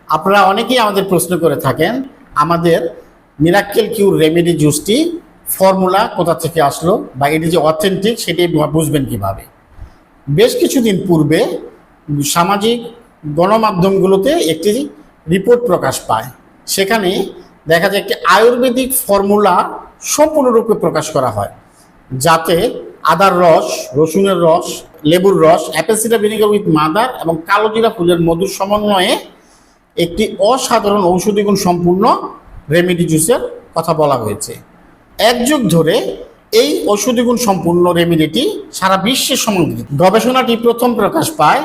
আপনারা অনেকেই আমাদের প্রশ্ন করে থাকেন আমাদের মিরাক্কেল কিউর রেমেডি জুসটি ফর্মুলা কোথা থেকে আসলো বা এটি যে অথেন্টিক সেটি বুঝবেন কিভাবে। বেশ কিছুদিন পূর্বে সামাজিক গণমাধ্যমগুলোতে একটি রিপোর্ট প্রকাশ পায়। সেখানে দেখা যায় একটি আয়ুর্বেদিক ফর্মুলা সম্পূর্ণরূপে প্রকাশ করা হয়, যাতে আদার রস, রসুনের রস, লেবুর রস, Apple cider vinegar with mother এবং কালোজিরা ফুলের মধুর সমন্বয়ে একটি অসাধারণ ঔষধি গুণ সম্পূর্ণ রেমেডি জুসের কথা বলা হয়েছে। এক যুগ ধরে এই ঔষধি গুণ সম্পূর্ণ রেমেডিটি সারা বিশ্বে সমাদৃত। গবেষণাটি প্রথম প্রকাশ পায়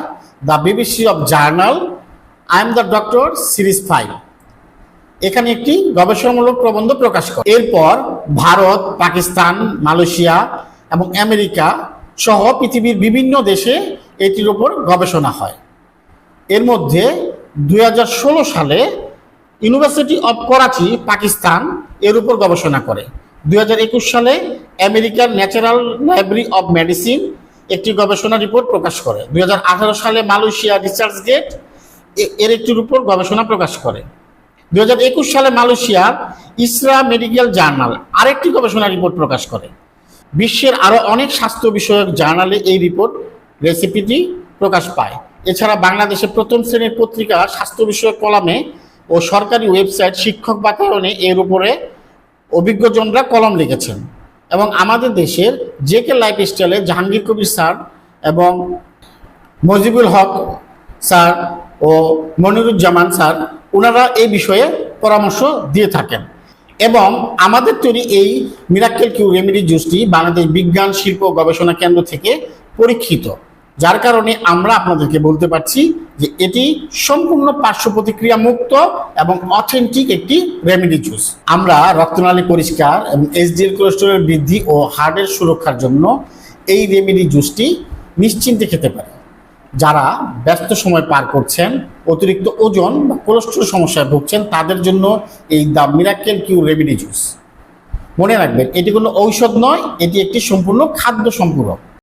the BBC of journal I am the doctor series 5। এখানে একটি গবেষণামূলক প্রবন্ধ প্রকাশ করে। এরপর ভারত, পাকিস্তান, মালয়েশিয়া এবং আমেরিকা সহ পৃথিবীর বিভিন্ন দেশে এটির উপর গবেষণা হয়। এর মধ্যে 2016 সালে ইউনিভার্সিটি অফ করাচি, পাকিস্তান এর উপর গবেষণা করে। 2021 সালে আমেরিকার ন্যাচারাল লাইব্রেরি অফ মেডিসিন একটি গবেষণা রিপোর্ট প্রকাশ করে। 2018 সালে মালয়েশিয়া রিসার্চ গেট এর একটির উপর গবেষণা প্রকাশ করে। 2021 সালে মালয়েশিয়ার ইসরা মেডিকেল জার্নাল আরেকটি গবেষণা রিপোর্ট প্রকাশ করে। বিশ্বের আরও অনেক স্বাস্থ্য বিষয়ক জার্নালে এই রিপোর্ট রেসিপিটি প্রকাশ পায়। এছাড়া বাংলাদেশের প্রথম শ্রেণীর পত্রিকা স্বাস্থ্য বিষয়ক কলামে ও সরকারি ওয়েবসাইট শিক্ষক বাতায়নে এর উপরে অভিজ্ঞজনরা কলম লিখেছেন। এবং আমাদের দেশের জেকে লাইফস্টাইলে জাহাঙ্গীর কবির স্যার এবং মজিবুল হক স্যার ও মনিরুজ্জামান স্যার ওনারা এই বিষয়ে পরামর্শ দিয়ে থাকেন। এবং আমাদের তৈরি এই মিরাক্কেল কিউ রেমেডি জুসটি বাংলাদেশ বিজ্ঞান শিল্প গবেষণা কেন্দ্র থেকে পরীক্ষিত, যার কারণে আমরা আপনাদেরকে বলতে পারছি যে এটি সম্পূর্ণ পার্শ্ব প্রতিক্রিয়া মুক্ত এবং অথেন্টিক একটি রেমেডি জুস। আমরা রক্তনালী পরিষ্কার এবং এইচডিএল কোলেস্টেরল বৃদ্ধি ও হার্টের সুরক্ষার জন্য এই রেমেডি জুসটি নিশ্চিন্তে খেতে পারি। যারা ব্যস্ত সময় পার করছেন, অতিরিক্ত ওজন বা কোলেস্টেরল সমস্যায় ভুগছেন, তাদের জন্য এই the miracle cure remedy juice. মনে রাখবেন, এটি কোনো ঔষধ নয়, এটি একটি সম্পূর্ণ খাদ্য সম্পূরক।